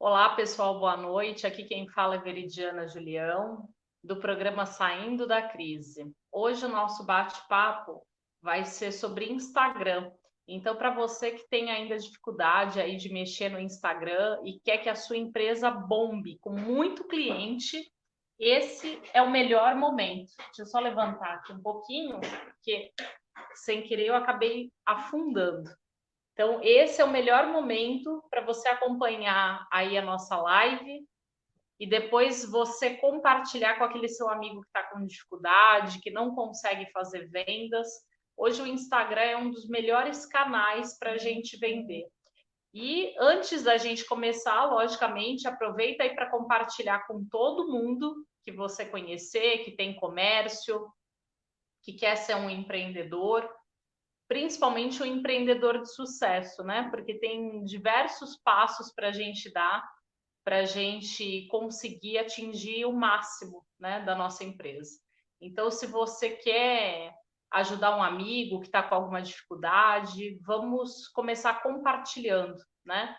Olá, pessoal, boa noite. Aqui quem fala é Veridiana Julião, do programa Saindo da Crise. Hoje o nosso bate-papo vai ser sobre Instagram. Então, para você que tem ainda dificuldade aí de mexer no Instagram e quer que a sua empresa bombe com muito cliente, esse é o melhor momento. Deixa eu só levantar aqui um pouquinho, porque sem querer eu acabei afundando. Então, esse é o melhor momento para você acompanhar aí a nossa live e depois você compartilhar com aquele seu amigo que está com dificuldade, que não consegue fazer vendas. Hoje o Instagram é um dos melhores canais para a gente vender. E antes da gente começar, logicamente, aproveita aí para compartilhar com todo mundo que você conhecer, que tem comércio, que quer ser um empreendedor, principalmente o empreendedor de sucesso, né? Porque tem diversos passos para a gente dar para a gente conseguir atingir o máximo, né, da nossa empresa. Então, se você quer ajudar um amigo que está com alguma dificuldade, vamos começar compartilhando, né?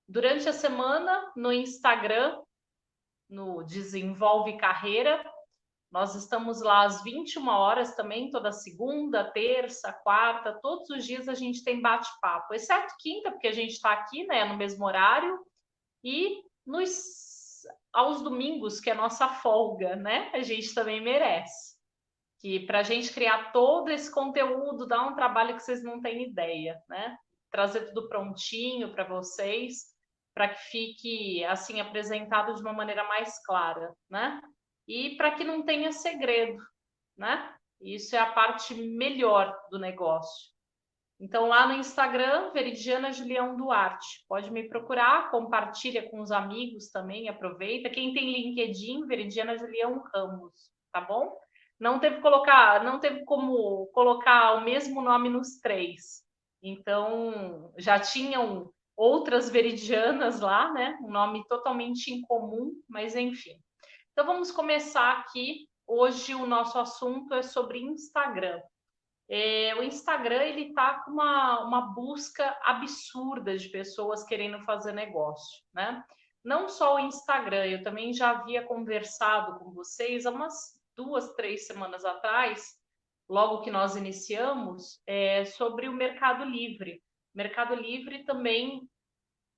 Durante a semana, no Instagram, no Desenvolve Carreira, nós estamos lá às 21 horas também, toda segunda, terça, quarta, todos os dias a gente tem bate-papo, exceto quinta, porque a gente está aqui, né, no mesmo horário, e aos domingos, que é a nossa folga, né, a gente também merece. Que para a gente criar todo esse conteúdo dá um trabalho que vocês não têm ideia, né? Trazer tudo prontinho para vocês, para que fique assim apresentado de uma maneira mais clara, né? E para que não tenha segredo, né? Isso é a parte melhor do negócio. Então, lá no Instagram, Veridiana Julião Duarte. Pode me procurar, compartilha com os amigos também, aproveita. Quem tem LinkedIn, Veridiana Julião Ramos, tá bom? Não teve como colocar o mesmo nome nos três. Então, já tinham outras veridianas lá, né? Um nome totalmente incomum, mas enfim. Então, vamos começar aqui. Hoje o nosso assunto é sobre Instagram. O Instagram ele tá com uma busca absurda de pessoas querendo fazer negócio, né? Não só o Instagram, eu também já havia conversado com vocês há umas 2, 3 semanas atrás, logo que nós iniciamos, sobre o Mercado Livre. Mercado Livre também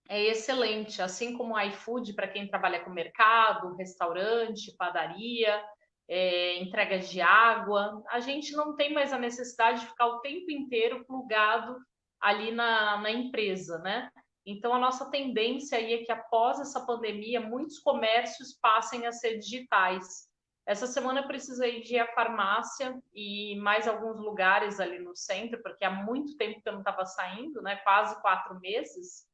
é excelente, assim como o iFood para quem trabalha com mercado, restaurante, padaria, entrega de água. A gente não tem mais a necessidade de ficar o tempo inteiro plugado ali na empresa, né? Então, a nossa tendência aí é que após essa pandemia, muitos comércios passem a ser digitais. Essa semana eu precisei ir à farmácia e mais alguns lugares ali no centro, porque há muito tempo que eu não estava saindo, né? Quase 4 meses,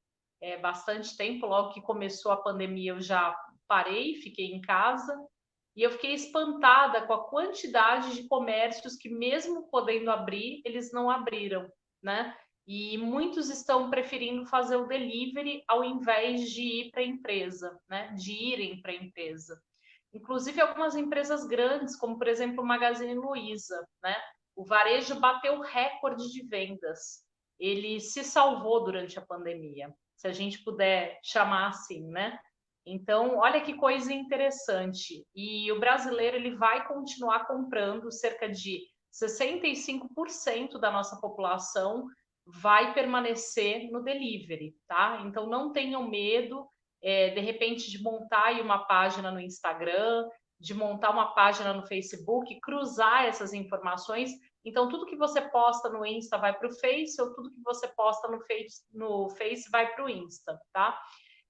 bastante tempo. Logo que começou a pandemia, eu já parei, fiquei em casa. E eu fiquei espantada com a quantidade de comércios que, mesmo podendo abrir, eles não abriram, né? E muitos estão preferindo fazer o delivery ao invés de ir para a empresa, né? De irem para a empresa. Inclusive algumas empresas grandes, como por exemplo o Magazine Luiza, né? O varejo bateu recorde de vendas. Ele se salvou durante a pandemia, se a gente puder chamar assim, né? Então, olha que coisa interessante. E o brasileiro ele vai continuar comprando, cerca de 65% da nossa população vai permanecer no delivery, tá? Então, não tenham medo, de repente, de montar aí uma página no Instagram, de montar uma página no Facebook, cruzar essas informações. Então, tudo que você posta no Insta vai para o Face, ou tudo que você posta no Face vai para o Insta, tá?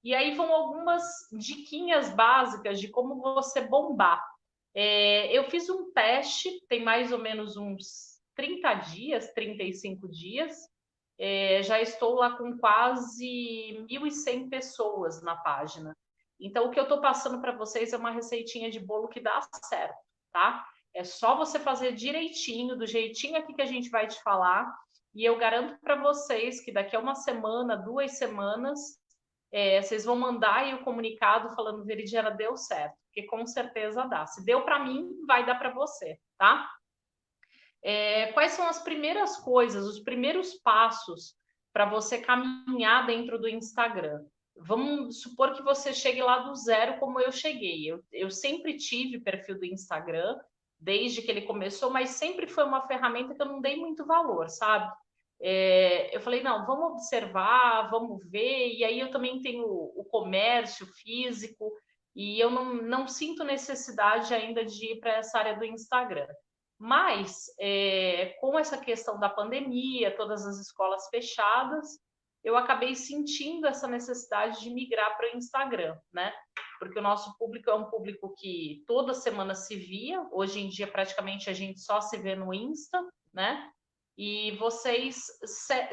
E aí vão algumas diquinhas básicas de como você bombar. Eu fiz um teste, tem mais ou menos uns 30 dias, 35 dias. Já estou lá com quase 1.100 pessoas na página. Então, o que eu estou passando para vocês é uma receitinha de bolo que dá certo, tá? É só você fazer direitinho, do jeitinho aqui que a gente vai te falar. E eu garanto para vocês que daqui a uma semana, 2 semanas, vocês vão mandar aí o comunicado falando Veridiana deu certo, porque com certeza dá. Se deu para mim, vai dar para você, tá? Quais são as primeiras coisas, os primeiros passos para você caminhar dentro do Instagram? Vamos supor que você chegue lá do zero, como eu cheguei. Eu sempre tive perfil do Instagram, desde que ele começou, mas sempre foi uma ferramenta que eu não dei muito valor, sabe? Eu falei, não, vamos observar, vamos ver. E aí eu também tenho o comércio físico, e eu não sinto necessidade ainda de ir para essa área do Instagram. Mas, com essa questão da pandemia, todas as escolas fechadas, eu acabei sentindo essa necessidade de migrar para o Instagram, né? Porque o nosso público é um público que toda semana se via, hoje em dia praticamente a gente só se vê no Insta, né? E vocês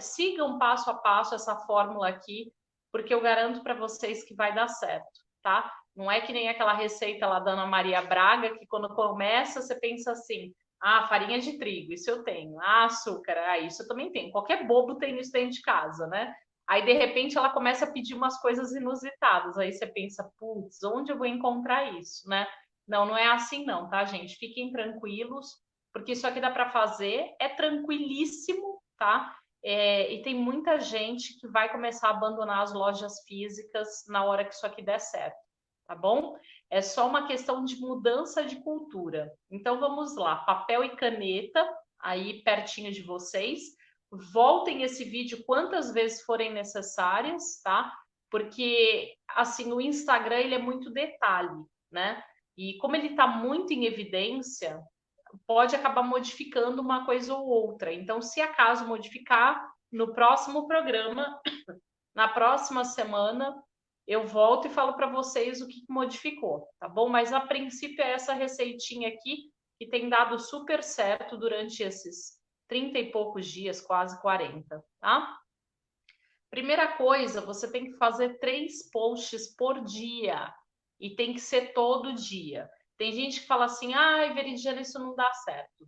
sigam passo a passo essa fórmula aqui, porque eu garanto para vocês que vai dar certo, tá? Não é que nem aquela receita lá da Ana Maria Braga, que quando começa você pensa assim, ah, farinha de trigo, isso eu tenho. Ah, açúcar, isso eu também tenho. Qualquer bobo tem isso dentro de casa, né? Aí, de repente, ela começa a pedir umas coisas inusitadas. Aí você pensa, putz, onde eu vou encontrar isso, né? Não, não é assim não, tá, gente? Fiquem tranquilos, porque isso aqui dá para fazer, é tranquilíssimo, tá? E tem muita gente que vai começar a abandonar as lojas físicas na hora que isso aqui der certo, tá bom? É só uma questão de mudança de cultura. Então vamos lá, papel e caneta aí pertinho de vocês. Voltem esse vídeo quantas vezes forem necessárias, tá? Porque assim, o Instagram ele é muito detalhe, né? E como ele está muito em evidência, pode acabar modificando uma coisa ou outra. Então, se acaso modificar, no próximo programa, na próxima semana, eu volto e falo para vocês o que modificou, tá bom? Mas a princípio é essa receitinha aqui que tem dado super certo durante esses 30 e poucos dias, quase 40, tá? Primeira coisa, você tem que fazer 3 posts por dia e tem que ser todo dia. Tem gente que fala assim, ai, Veridiana, isso não dá certo.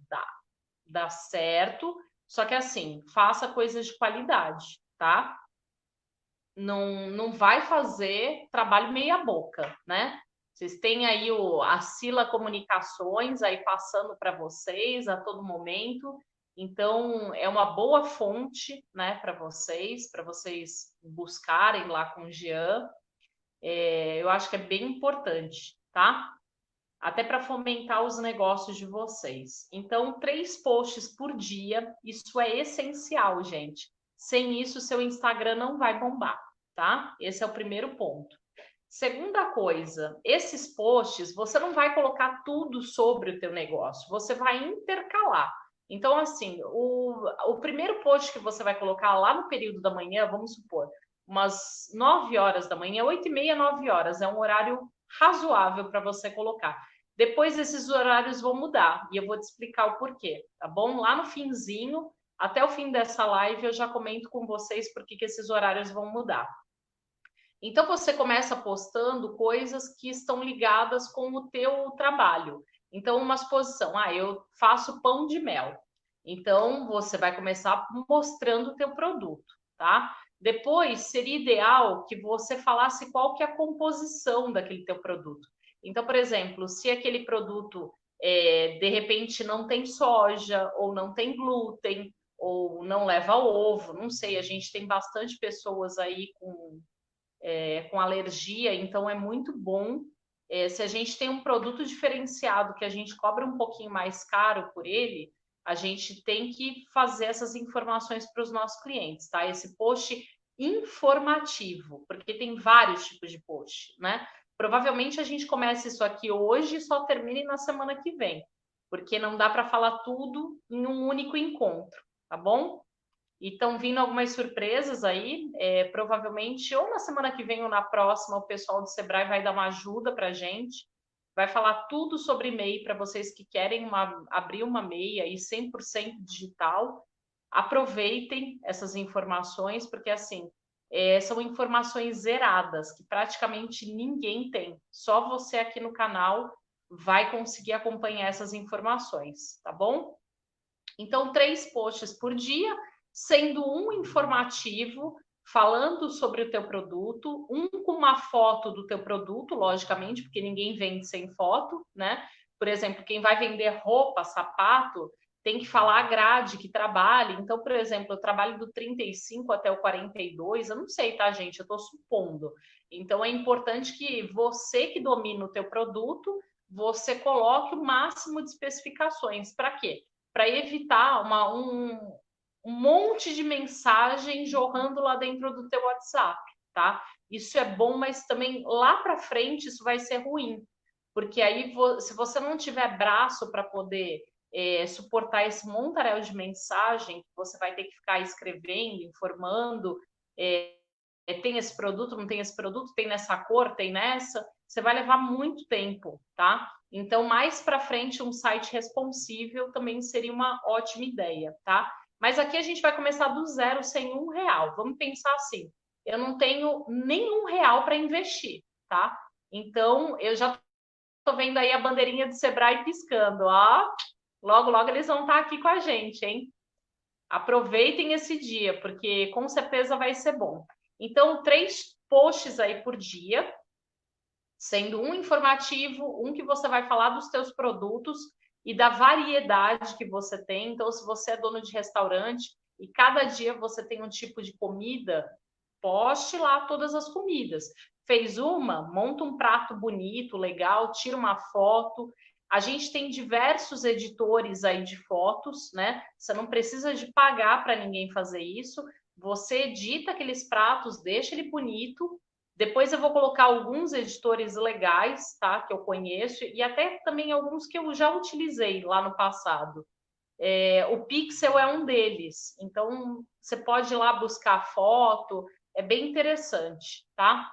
Dá certo, só que assim, faça coisas de qualidade, tá? Não vai fazer trabalho meia boca, né? Vocês têm aí a Sila Comunicações aí passando para vocês a todo momento. Então, é uma boa fonte, né, para vocês buscarem lá com o Jean. Eu acho que é bem importante, tá? Até para fomentar os negócios de vocês. Então, 3 posts por dia, isso é essencial, gente. Sem isso, seu Instagram não vai bombar, tá? Esse é o primeiro ponto. Segunda coisa, esses posts, você não vai colocar tudo sobre o teu negócio, você vai intercalar. Então, assim, o primeiro post que você vai colocar lá no período da manhã, vamos supor, umas 9 horas da manhã, 8h30, 9 horas, é um horário razoável para você colocar. Depois esses horários vão mudar e eu vou te explicar o porquê, tá bom? Lá no finzinho, até o fim dessa live, eu já comento com vocês por que esses horários vão mudar. Então você começa postando coisas que estão ligadas com o teu trabalho. Então, uma exposição, eu faço pão de mel. Então, você vai começar mostrando o teu produto, tá? Depois, seria ideal que você falasse qual que é a composição daquele teu produto. Então, por exemplo, se aquele produto, de repente, não tem soja, ou não tem glúten, ou não leva ovo, não sei, a gente tem bastante pessoas aí com alergia, então é muito bom. Se a gente tem um produto diferenciado que a gente cobra um pouquinho mais caro por ele, a gente tem que fazer essas informações para os nossos clientes, tá? Esse post informativo, porque tem vários tipos de post, né? Provavelmente a gente começa isso aqui hoje e só termine na semana que vem, porque não dá para falar tudo em um único encontro, tá bom? E estão vindo algumas surpresas aí, provavelmente ou na semana que vem ou na próxima o pessoal do Sebrae vai dar uma ajuda para a gente, vai falar tudo sobre MEI para vocês que querem abrir uma MEI aí 100% digital. Aproveitem essas informações, porque assim, são informações zeradas, que praticamente ninguém tem. Só você aqui no canal vai conseguir acompanhar essas informações, tá bom? Então, 3 posts por dia, sendo um informativo, falando sobre o teu produto, um com uma foto do teu produto, logicamente, porque ninguém vende sem foto, né? Por exemplo, quem vai vender roupa, sapato, tem que falar a grade que trabalhe. Então, por exemplo, eu trabalho do 35 até o 42, eu não sei, tá, gente? Eu estou supondo. Então, é importante que você que domina o teu produto, você coloque o máximo de especificações. Para quê? Para evitar um monte de mensagem jorrando lá dentro do teu WhatsApp, tá? Isso é bom, mas também lá para frente isso vai ser ruim, porque aí se você não tiver braço para poder suportar esse montaréu de mensagem, você vai ter que ficar escrevendo, informando, tem esse produto, não tem esse produto, tem nessa cor, tem nessa, você vai levar muito tempo, tá? Então, mais para frente, um site responsível também seria uma ótima ideia, tá? Mas aqui a gente vai começar do zero, sem R$ 1. Vamos pensar assim, eu não tenho nenhum real para investir, tá? Então, eu já tô vendo aí a bandeirinha do Sebrae piscando, ó. Logo, logo eles vão estar aqui com a gente, hein? Aproveitem esse dia, porque com certeza vai ser bom. Então, 3 posts aí por dia, sendo um informativo, um que você vai falar dos teus produtos e da variedade que você tem. Então, se você é dono de restaurante e cada dia você tem um tipo de comida, poste lá todas as comidas. Fez uma, monta um prato bonito, legal, tira uma foto. A gente tem diversos editores aí de fotos, né? Você não precisa de pagar para ninguém fazer isso. Você edita aqueles pratos, deixa ele bonito. Depois eu vou colocar alguns editores legais, tá? Que eu conheço, e até também alguns que eu já utilizei lá no passado. O Pixel é um deles, então você pode ir lá buscar foto, é bem interessante, tá?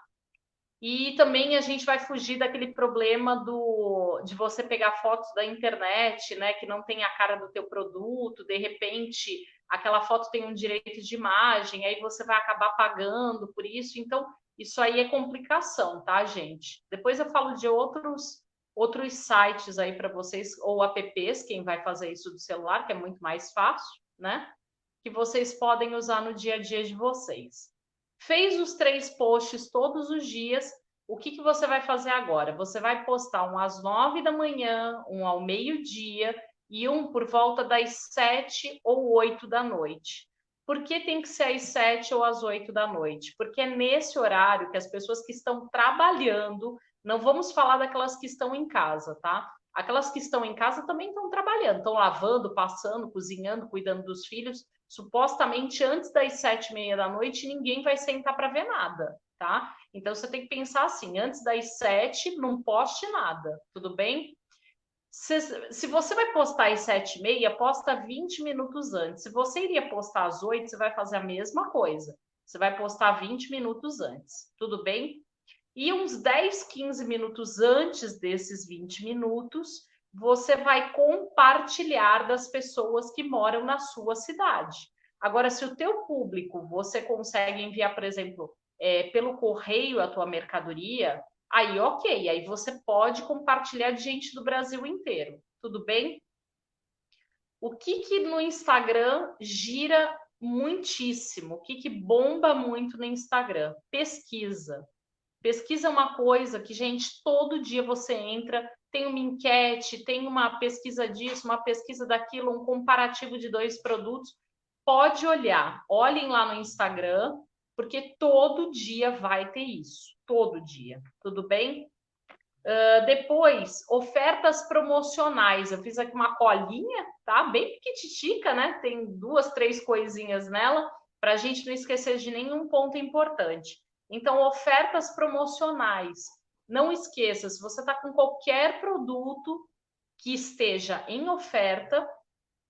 E também a gente vai fugir daquele problema de você pegar fotos da internet, né, que não tem a cara do teu produto, de repente aquela foto tem um direito de imagem, aí você vai acabar pagando por isso, então isso aí é complicação, tá, gente? Depois eu falo de outros sites aí para vocês, ou apps, quem vai fazer isso do celular, que é muito mais fácil, né? Que vocês podem usar no dia a dia de vocês. Fez os 3 posts todos os dias, o que você vai fazer agora? Você vai postar um às 9 da manhã, um ao meio-dia e um por volta das 7 ou 8 da noite. Por que tem que ser às 7 ou às 8 da noite? Porque é nesse horário que as pessoas que estão trabalhando, não vamos falar daquelas que estão em casa, tá? Aquelas que estão em casa também estão trabalhando, estão lavando, passando, cozinhando, cuidando dos filhos. Supostamente antes das 7h30 da noite, ninguém vai sentar para ver nada, tá? Então você tem que pensar assim: antes das 7, não poste nada, tudo bem? Se você vai postar às 7h30, posta 20 minutos antes. Se você iria postar às 8, você vai fazer a mesma coisa. Você vai postar 20 minutos antes, tudo bem? E uns 10, 15 minutos antes desses 20 minutos, você vai compartilhar das pessoas que moram na sua cidade. Agora, se o teu público, você consegue enviar, por exemplo, pelo correio a tua mercadoria, aí ok, aí você pode compartilhar de gente do Brasil inteiro, tudo bem? O que no Instagram gira muitíssimo? O que bomba muito no Instagram? Pesquisa. Pesquisa é uma coisa que, gente, todo dia você entra, tem uma enquete, tem uma pesquisa disso, uma pesquisa daquilo, um comparativo de 2 produtos. Pode olhar, olhem lá no Instagram, porque todo dia vai ter isso, todo dia, tudo bem? Depois, ofertas promocionais. Eu fiz aqui uma colinha, tá? Bem pequitica, né? Tem 2, 3 coisinhas nela, para a gente não esquecer de nenhum ponto importante. Então, ofertas promocionais. Não esqueça, se você está com qualquer produto que esteja em oferta,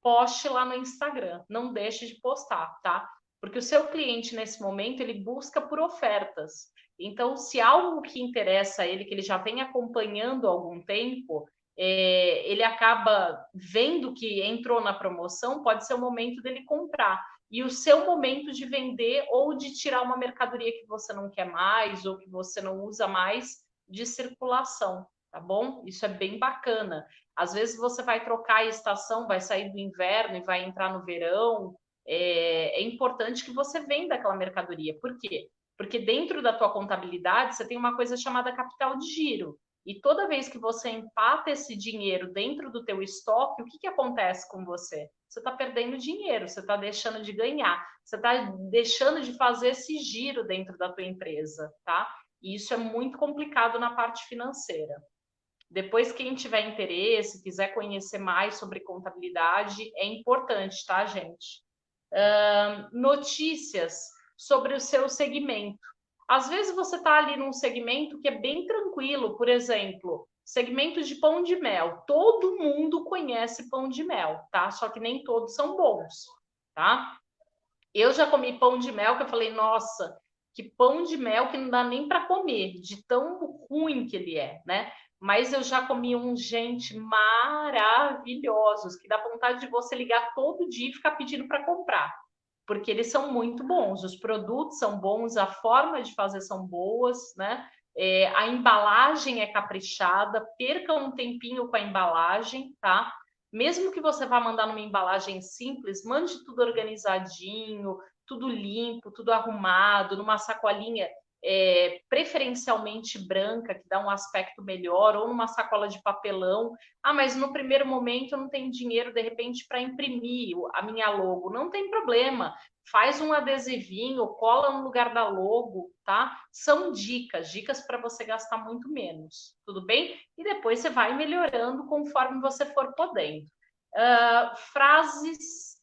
poste lá no Instagram. Não deixe de postar, tá? Porque o seu cliente, nesse momento, ele busca por ofertas. Então, se algo que interessa a ele, que ele já vem acompanhando há algum tempo, ele acaba vendo que entrou na promoção, pode ser o momento dele comprar. E o seu momento de vender ou de tirar uma mercadoria que você não quer mais ou que você não usa mais de circulação, tá bom? Isso é bem bacana. Às vezes você vai trocar a estação, vai sair do inverno e vai entrar no verão. É importante que você venda aquela mercadoria. Por quê? Porque dentro da tua contabilidade você tem uma coisa chamada capital de giro. E toda vez que você empata esse dinheiro dentro do teu estoque, o que acontece com você? Você está perdendo dinheiro, você está deixando de ganhar, você está deixando de fazer esse giro dentro da tua empresa, tá? E isso é muito complicado na parte financeira. Depois, quem tiver interesse, quiser conhecer mais sobre contabilidade, é importante, tá, gente? Notícias sobre o seu segmento. Às vezes você está ali num segmento que é bem tranquilo, por exemplo, segmento de pão de mel. Todo mundo conhece pão de mel, tá? Só que nem todos são bons, tá? Eu já comi pão de mel que eu falei, nossa, que pão de mel que não dá nem para comer, de tão ruim que ele é, né? Mas eu já comi uns, gente, maravilhosos, que dá vontade de você ligar todo dia e ficar pedindo para comprar, porque eles são muito bons, os produtos são bons, a forma de fazer são boas, né? A embalagem é caprichada, perca um tempinho com a embalagem, tá? Mesmo que você vá mandar numa embalagem simples, mande tudo organizadinho, tudo limpo, tudo arrumado, numa sacolinha preferencialmente branca, que dá um aspecto melhor, ou numa sacola de papelão. Ah, mas no primeiro momento eu não tenho dinheiro, de repente, para imprimir a minha logo. Não tem problema. Faz um adesivinho, cola no lugar da logo, tá? São dicas para você gastar muito menos, tudo bem? E depois você vai melhorando conforme você for podendo. Frases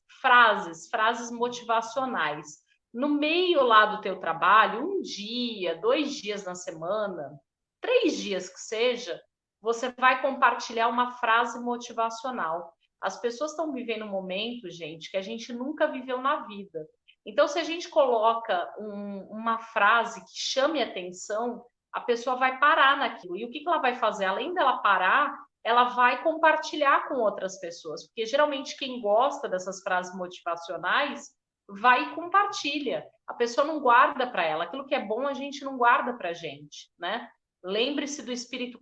motivacionais. No meio lá do teu trabalho, um dia, 2 dias na semana, 3 dias que seja, você vai compartilhar uma frase motivacional. As pessoas estão vivendo um momento, gente, que a gente nunca viveu na vida. Então, se a gente coloca uma frase que chame atenção, a pessoa vai parar naquilo. E o que ela vai fazer? Além dela parar, ela vai compartilhar com outras pessoas. Porque geralmente quem gosta dessas frases motivacionais vai e compartilha. A pessoa não guarda para ela. Aquilo que é bom a gente não guarda para a gente, né? Lembre-se do espírito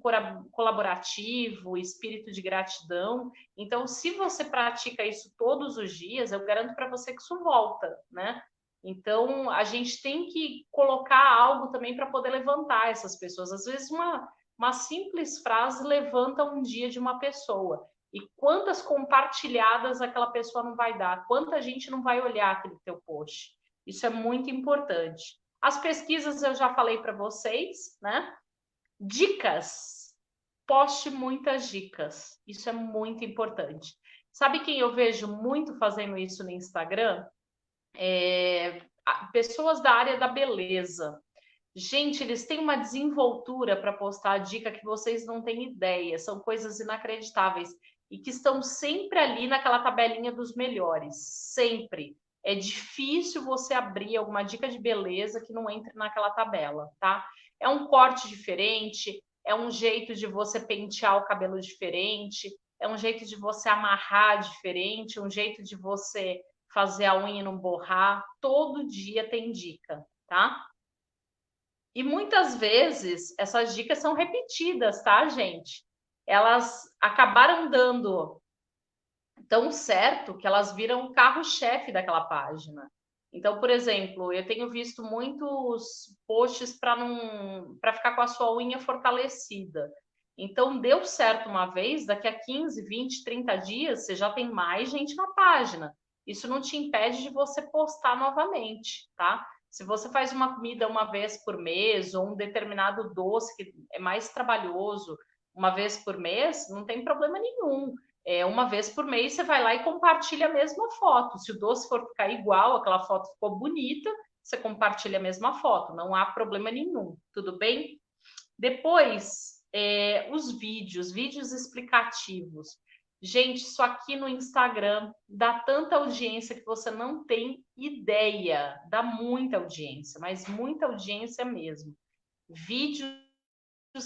colaborativo, espírito de gratidão. Então, se você pratica isso todos os dias, eu garanto para você que isso volta, né? Então, a gente tem que colocar algo também para poder levantar essas pessoas. Às vezes, uma simples frase levanta um dia de uma pessoa. E quantas compartilhadas aquela pessoa não vai dar? Quanta gente não vai olhar aquele teu post? Isso é muito importante. As pesquisas eu já falei para vocês, né? Dicas. Poste muitas dicas. Isso é muito importante. Sabe quem eu vejo muito fazendo isso no Instagram? Pessoas da área da beleza. Gente, eles têm uma desenvoltura para postar a dica que vocês não têm ideia. São coisas inacreditáveis e que estão sempre ali naquela tabelinha dos melhores. Sempre. É difícil você abrir alguma dica de beleza que não entre naquela tabela, tá? É um corte diferente, é um jeito de você pentear o cabelo diferente, é um jeito de você amarrar diferente, um jeito de você fazer a unha e não borrar. Todo dia tem dica, tá? E muitas vezes essas dicas são repetidas, tá, gente? Elas acabaram dando tão certo que elas viram o carro-chefe daquela página. Então, por exemplo, eu tenho visto muitos posts para ficar com a sua unha fortalecida. Então, deu certo uma vez, daqui a 15, 20, 30 dias, você já tem mais gente na página. Isso não te impede de você postar novamente, tá? Se você faz uma comida uma vez por mês, ou um determinado doce que é mais trabalhoso uma vez por mês, não tem problema nenhum. Uma vez por mês você vai lá e compartilha a mesma foto. Se o doce for ficar igual, aquela foto ficou bonita, você compartilha a mesma foto, não há problema nenhum, tudo bem? Depois, os vídeos explicativos. Gente, isso aqui no Instagram dá tanta audiência que você não tem ideia. Dá muita audiência, mas muita audiência mesmo. Vídeos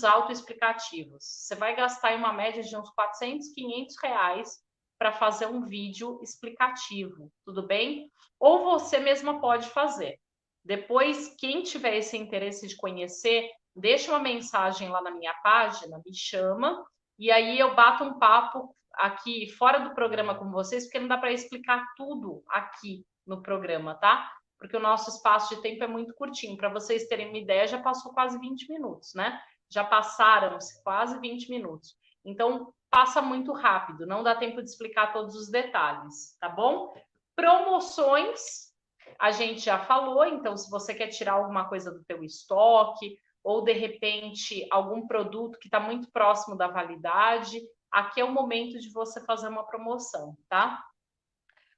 autoexplicativos. Você vai gastar em uma média de uns 400, 500 reais para fazer um vídeo explicativo, tudo bem? Ou você mesma pode fazer. Depois, quem tiver esse interesse de conhecer, deixa uma mensagem lá na minha página, me chama, e aí eu bato um papo aqui fora do programa com vocês, porque não dá para explicar tudo aqui no programa, tá? Porque o nosso espaço de tempo é muito curtinho. Para vocês terem uma ideia, já passou quase 20 minutos, né? já passaram-se quase 20 minutos. Então, passa muito rápido, não dá tempo de explicar todos os detalhes, tá bom? Promoções, a gente já falou, então se você quer tirar alguma coisa do teu estoque, ou de repente algum produto que está muito próximo da validade, aqui é o momento de você fazer uma promoção, tá?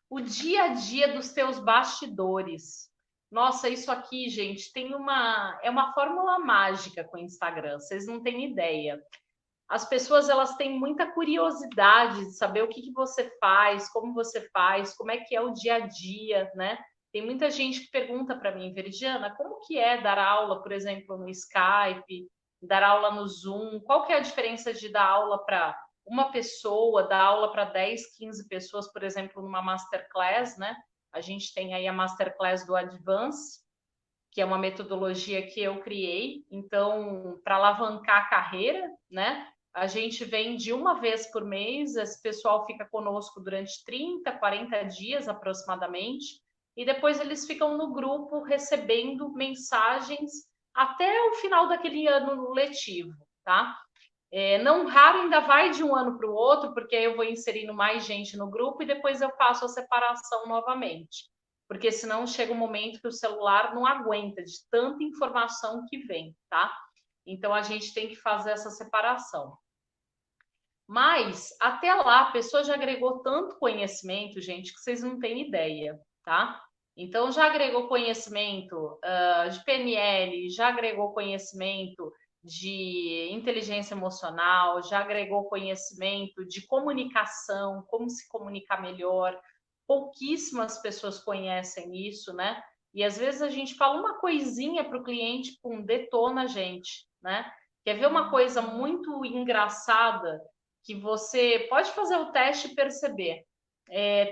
O dia a dia dos teus bastidores. Nossa, isso aqui, gente, é uma fórmula mágica com o Instagram, vocês não têm ideia. As pessoas, elas têm muita curiosidade de saber o que você faz, como é que é o dia a dia, né? Tem muita gente que pergunta para mim, Veridiana, como que é dar aula, por exemplo, no Skype, dar aula no Zoom? Qual que é a diferença de dar aula para uma pessoa, dar aula para 10, 15 pessoas, por exemplo, numa masterclass, né? A gente tem aí a masterclass do Advance, que é uma metodologia que eu criei, então, para alavancar a carreira, né? A gente vende uma vez por mês, esse pessoal fica conosco durante 30, 40 dias aproximadamente, e depois eles ficam no grupo recebendo mensagens até o final daquele ano letivo, tá? Não raro ainda vai de um ano para o outro, porque aí eu vou inserindo mais gente no grupo e depois eu faço a separação novamente. Porque senão chega um momento que o celular não aguenta de tanta informação que vem, tá? Então a gente tem que fazer essa separação. Mas até lá a pessoa já agregou tanto conhecimento, gente, que vocês não têm ideia, tá? Então já agregou conhecimento de PNL, já agregou conhecimento de inteligência emocional, já agregou conhecimento de comunicação, como se comunicar melhor. Pouquíssimas pessoas conhecem isso, né? E às vezes a gente fala uma coisinha para o cliente, pum, detona a gente, né? Quer ver uma coisa muito engraçada que você pode fazer o teste e perceber?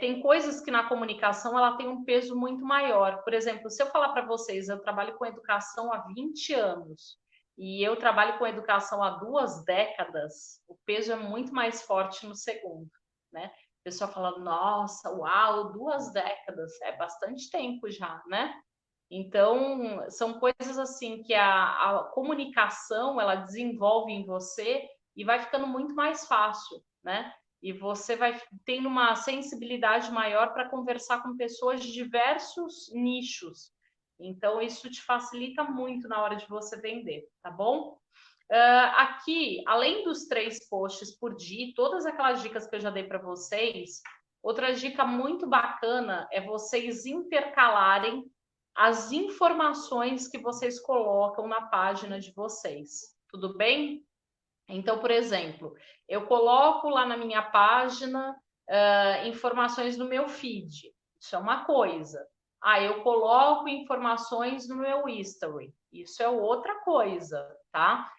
Tem coisas que na comunicação ela tem um peso muito maior. Por exemplo, se eu falar para vocês, eu trabalho com educação há 20 anos e eu trabalho com educação há 2 décadas, o peso é muito mais forte no segundo, né? A pessoa fala, nossa, uau, 2 décadas, é bastante tempo já, né? Então, são coisas assim que a comunicação, ela desenvolve em você e vai ficando muito mais fácil, né? E você vai tendo uma sensibilidade maior para conversar com pessoas de diversos nichos. Então, isso te facilita muito na hora de você vender, tá bom? Aqui, além dos 3 posts por dia, todas aquelas dicas que eu já dei para vocês, outra dica muito bacana é vocês intercalarem as informações que vocês colocam na página de vocês. Tudo bem? Então, por exemplo, eu coloco lá na minha página informações no meu feed. Isso é uma coisa. Eu coloco informações no meu history. Isso é outra coisa, tá?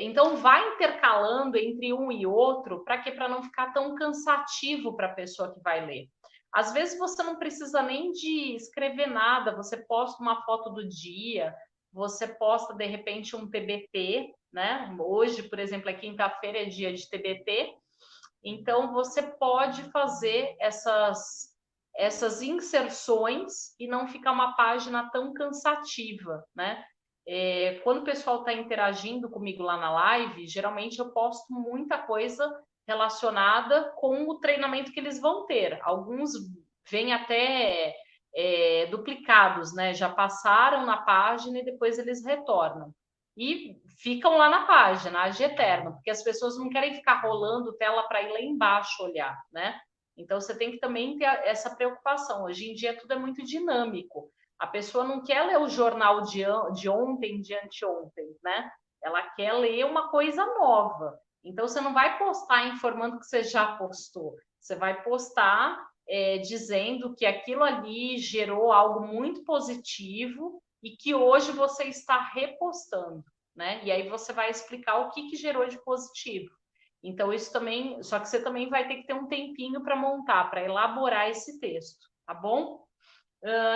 Então, vai intercalando entre um e outro, para quê? Para não ficar tão cansativo para a pessoa que vai ler. Às vezes você não precisa nem de escrever nada, você posta uma foto do dia, você posta de repente um TBT, né? Hoje, por exemplo, é quinta-feira, é dia de TBT, então você pode fazer essas inserções e não ficar uma página tão cansativa, né? Quando o pessoal está interagindo comigo lá na live, geralmente eu posto muita coisa relacionada com o treinamento que eles vão ter. Alguns vêm até duplicados, né? Já passaram na página e depois eles retornam. E ficam lá na página, ad eterno, porque as pessoas não querem ficar rolando tela para ir lá embaixo olhar, né? Então você tem que também ter essa preocupação. Hoje em dia tudo é muito dinâmico. A pessoa não quer ler o jornal de ontem, de anteontem, né? Ela quer ler uma coisa nova. Então, você não vai postar informando que você já postou. Você vai postar dizendo que aquilo ali gerou algo muito positivo e que hoje você está repostando, né? E aí você vai explicar o que gerou de positivo. Então, isso também, só que você também vai ter que ter um tempinho para montar, para elaborar esse texto, tá bom?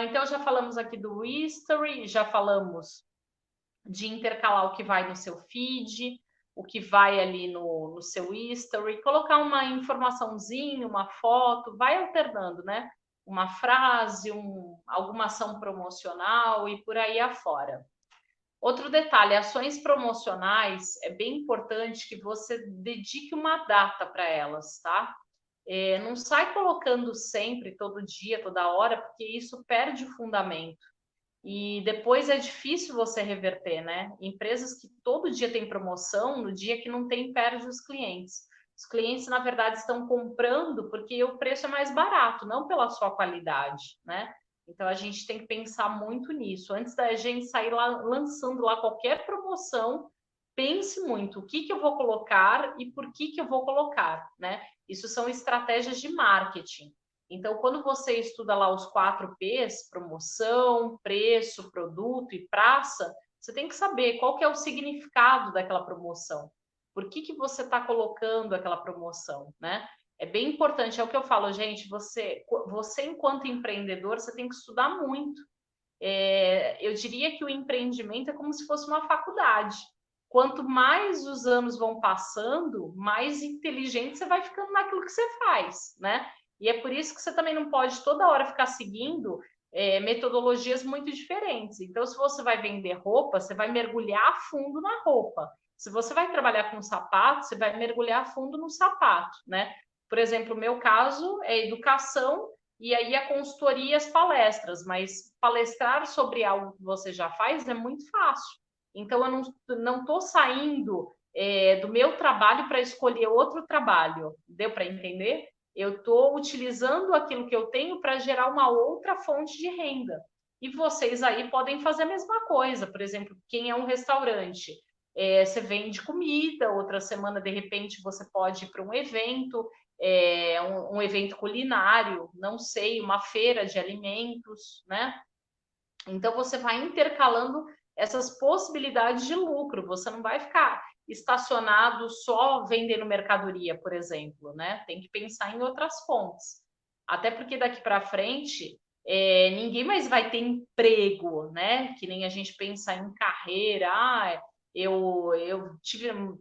Então, já falamos aqui do history, já falamos de intercalar o que vai no seu feed, o que vai ali no seu history, colocar uma informaçãozinha, uma foto, vai alternando, né? Uma frase, alguma ação promocional e por aí afora. Outro detalhe, ações promocionais, é bem importante que você dedique uma data para elas, tá? Não sai colocando sempre, todo dia, toda hora, porque isso perde o fundamento. E depois é difícil você reverter, né? Empresas que todo dia tem promoção, no dia que não tem, perde os clientes. Os clientes, na verdade, estão comprando porque o preço é mais barato, não pela sua qualidade, né? Então a gente tem que pensar muito nisso. Antes da gente sair lá lançando lá qualquer promoção, pense muito o que eu vou colocar e por que eu vou colocar, né? Isso são estratégias de marketing. Então, quando você estuda lá os 4 P's, promoção, preço, produto e praça, você tem que saber qual que é o significado daquela promoção. Por que você está colocando aquela promoção, né? É bem importante, é o que eu falo, gente, você enquanto empreendedor, você tem que estudar muito. Eu diria que o empreendimento é como se fosse uma faculdade. Quanto mais os anos vão passando, mais inteligente você vai ficando naquilo que você faz, né? E é por isso que você também não pode toda hora ficar seguindo metodologias muito diferentes. Então, se você vai vender roupa, você vai mergulhar a fundo na roupa. Se você vai trabalhar com sapato, você vai mergulhar a fundo no sapato, né? Por exemplo, o meu caso é educação e aí a consultoria e as palestras, mas palestrar sobre algo que você já faz é muito fácil. Então, eu não estou saindo do meu trabalho para escolher outro trabalho. Deu para entender? Eu estou utilizando aquilo que eu tenho para gerar uma outra fonte de renda. E vocês aí podem fazer a mesma coisa. Por exemplo, quem é um restaurante, você vende comida, outra semana, de repente, você pode ir para um evento, um evento culinário, não sei, uma feira de alimentos, né? Então, você vai intercalando essas possibilidades de lucro. Você não vai ficar estacionado só vendendo mercadoria, por exemplo, né? Tem que pensar em outras fontes. Até porque daqui para frente, ninguém mais vai ter emprego, né? Que nem a gente pensa em carreira.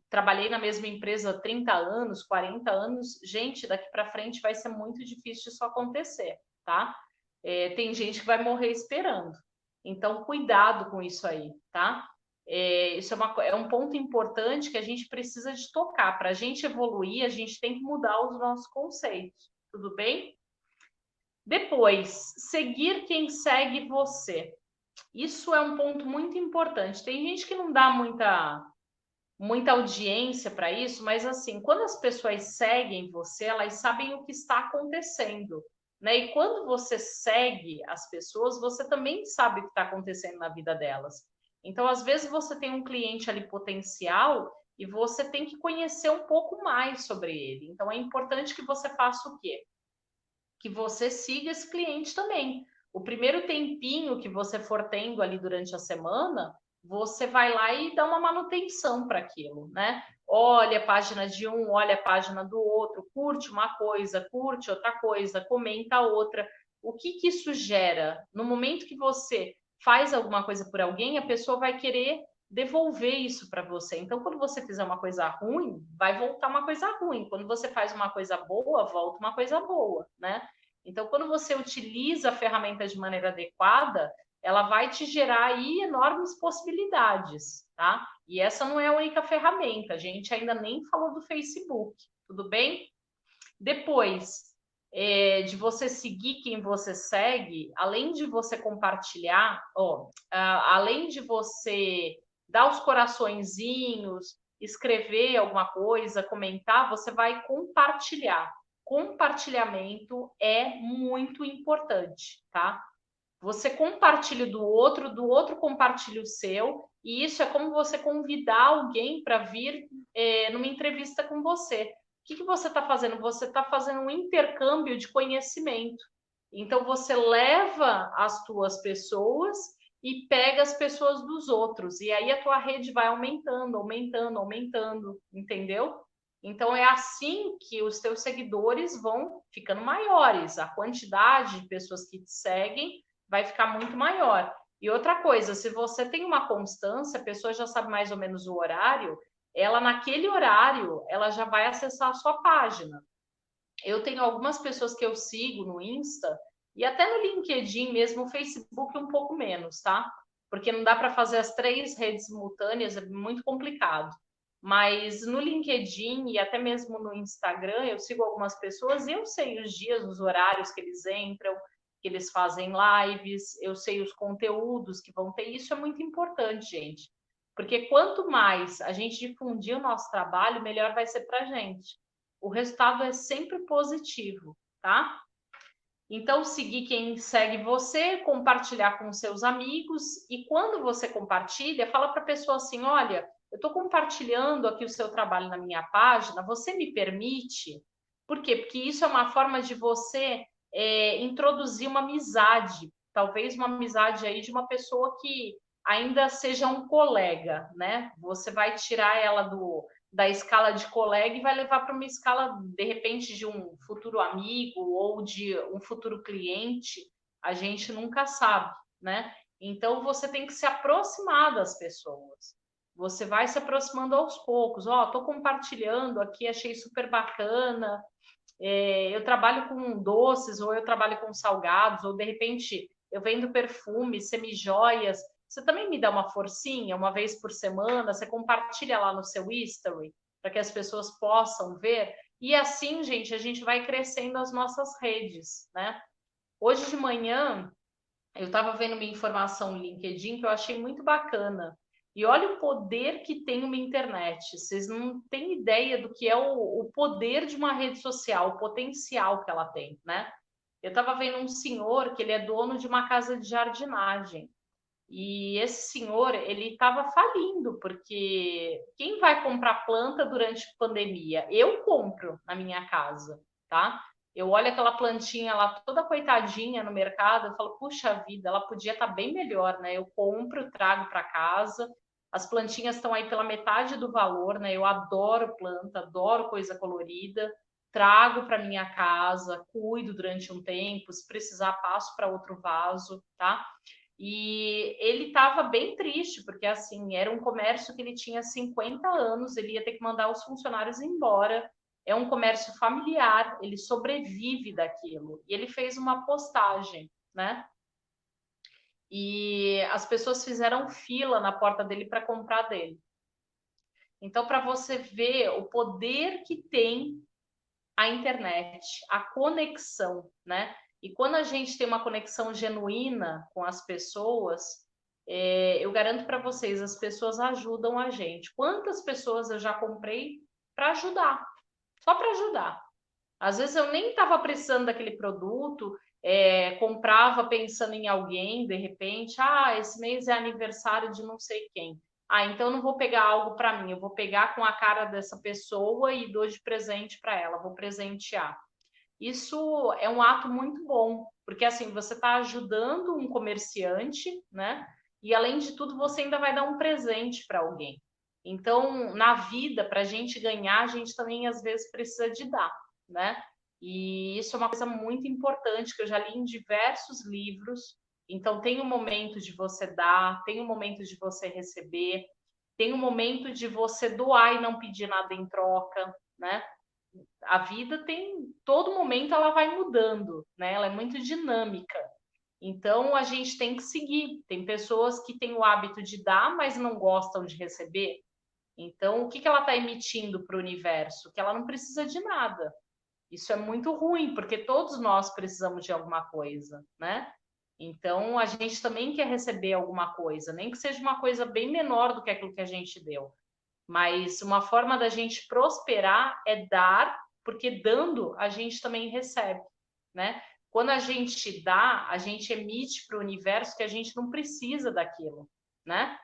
Trabalhei na mesma empresa há 30 anos, 40 anos. Gente, daqui para frente vai ser muito difícil isso acontecer, tá? Tem gente que vai morrer esperando. Então, cuidado com isso aí, tá? Isso é um ponto importante que a gente precisa de tocar. Para a gente evoluir, a gente tem que mudar os nossos conceitos, tudo bem? Depois, seguir quem segue você. Isso é um ponto muito importante. Tem gente que não dá muita audiência para isso, mas assim, quando as pessoas seguem você, elas sabem o que está acontecendo, né? E quando você segue as pessoas, você também sabe o que está acontecendo na vida delas. Então, às vezes, você tem um cliente ali potencial e você tem que conhecer um pouco mais sobre ele. Então, é importante que você faça o quê? Que você siga esse cliente também. O primeiro tempinho que você for tendo ali durante a semana, você vai lá e dá uma manutenção para aquilo, né? Olha a página de um, olha a página do outro, curte uma coisa, curte outra coisa, comenta outra. O que isso gera? No momento que você faz alguma coisa por alguém, a pessoa vai querer devolver isso para você. Então, quando você fizer uma coisa ruim, vai voltar uma coisa ruim. Quando você faz uma coisa boa, volta uma coisa boa, né? Então, quando você utiliza a ferramenta de maneira adequada, ela vai te gerar aí enormes possibilidades, tá? E essa não é a única ferramenta, a gente ainda nem falou do Facebook, tudo bem? Depois de você seguir quem você segue, além de você compartilhar, além de você dar os coraçõezinhos, escrever alguma coisa, comentar, você vai compartilhar. Compartilhamento é muito importante, tá? Você compartilha do outro compartilha o seu, e isso é como você convidar alguém para vir numa entrevista com você. O que você está fazendo? Você está fazendo um intercâmbio de conhecimento. Então, você leva as tuas pessoas e pega as pessoas dos outros. E aí a tua rede vai aumentando, aumentando, aumentando, entendeu? Então, é assim que os teus seguidores vão ficando maiores. A quantidade de pessoas que te seguem vai ficar muito maior. E outra coisa, se você tem uma constância, a pessoa já sabe mais ou menos o horário, ela naquele horário, ela já vai acessar a sua página. Eu tenho algumas pessoas que eu sigo no Insta e até no LinkedIn mesmo, o Facebook um pouco menos, tá? porque não dá para fazer as 3 redes simultâneas, é muito complicado. Mas no LinkedIn e até mesmo no Instagram, eu sigo algumas pessoas e eu sei os dias, os horários que eles entram, que eles fazem lives, eu sei os conteúdos que vão ter. Isso é muito importante, gente. Porque quanto mais a gente difundir o nosso trabalho, melhor vai ser para a gente. O resultado é sempre positivo, tá? Então, seguir quem segue você, compartilhar com seus amigos, e quando você compartilha, fala para a pessoa assim: olha, eu estou compartilhando aqui o seu trabalho na minha página, você me permite? Por quê? Porque isso é uma forma de você introduzir uma amizade, talvez uma amizade aí de uma pessoa que ainda seja um colega, né? Você vai tirar ela da escala de colega e vai levar para uma escala, de repente, de um futuro amigo ou de um futuro cliente, a gente nunca sabe, né? Então, você tem que se aproximar das pessoas. Você vai se aproximando aos poucos. Ó, tô compartilhando aqui, achei super bacana. Eu trabalho com doces, ou eu trabalho com salgados, ou de repente eu vendo perfume, semijoias. Você também me dá uma forcinha, uma vez por semana, você compartilha lá no seu history, para que as pessoas possam ver. E assim, gente, a gente vai crescendo as nossas redes, né? Hoje de manhã, eu estava vendo uma informação no LinkedIn que eu achei muito bacana. E olha o poder que tem uma internet. Vocês não têm ideia do que é o poder de uma rede social, o potencial que ela tem, né? Eu estava vendo um senhor que ele é dono de uma casa de jardinagem. E esse senhor, ele estava falindo, porque quem vai comprar planta durante a pandemia? Eu compro na minha casa, tá? Eu olho aquela plantinha lá toda coitadinha no mercado, eu falo, puxa vida, ela podia estar bem melhor, né? Eu compro, trago para casa. As plantinhas estão aí pela metade do valor, né? Eu adoro planta, adoro coisa colorida. Trago para minha casa, cuido durante um tempo, se precisar passo para outro vaso, tá? E ele estava bem triste, porque assim, era um comércio que ele tinha 50 anos, ele ia ter que mandar os funcionários embora. É um comércio familiar, ele sobrevive daquilo. E ele fez uma postagem, né? E as pessoas fizeram fila na porta dele para comprar dele. Então, para você ver o poder que tem a internet, a conexão, né? E quando a gente tem uma conexão genuína com as pessoas, eu garanto para vocês, as pessoas ajudam a gente. Quantas pessoas eu já comprei para ajudar, só para ajudar. Às vezes eu nem estava precisando daquele produto, comprava pensando em alguém, de repente, esse mês é aniversário de não sei quem. Então eu não vou pegar algo para mim, eu vou pegar com a cara dessa pessoa e dou de presente para ela, vou presentear. Isso é um ato muito bom, porque assim, você está ajudando um comerciante, né? E além de tudo, você ainda vai dar um presente para alguém. Então, na vida, para a gente ganhar, a gente também às vezes precisa de dar, né? E isso é uma coisa muito importante que eu já li em diversos livros. Então, tem um momento de você dar, tem um momento de você receber, tem um momento de você doar e não pedir nada em troca, né? A vida tem, todo momento ela vai mudando, né? Ela é muito dinâmica. Então a gente tem que seguir. Tem pessoas que têm o hábito de dar, mas não gostam de receber. Então, o que ela está emitindo para o universo? Que ela não precisa de nada. Isso é muito ruim, porque todos nós precisamos de alguma coisa, né? Então, a gente também quer receber alguma coisa, nem que seja uma coisa bem menor do que aquilo que a gente deu. Mas uma forma da gente prosperar é dar, porque dando a gente também recebe, né? Quando a gente dá, a gente emite para o universo que a gente não precisa daquilo, né?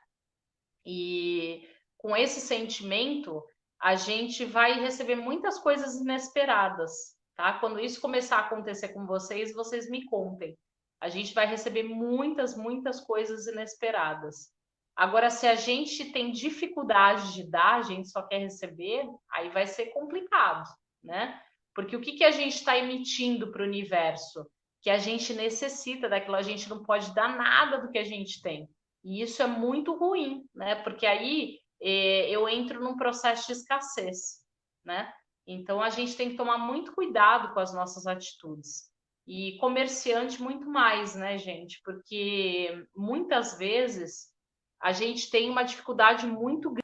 E com esse sentimento, a gente vai receber muitas coisas inesperadas, tá? Quando isso começar a acontecer com vocês, vocês me contem. A gente vai receber muitas, muitas coisas inesperadas. Agora, se a gente tem dificuldade de dar, a gente só quer receber, aí vai ser complicado, né? Porque o que a gente está emitindo para o universo? Que a gente necessita daquilo, a gente não pode dar nada do que a gente tem. E isso é muito ruim, né? Porque aí eu entro num processo de escassez, né? Então a gente tem que tomar muito cuidado com as nossas atitudes. E comerciante muito mais, né, gente? Porque muitas vezes a gente tem uma dificuldade muito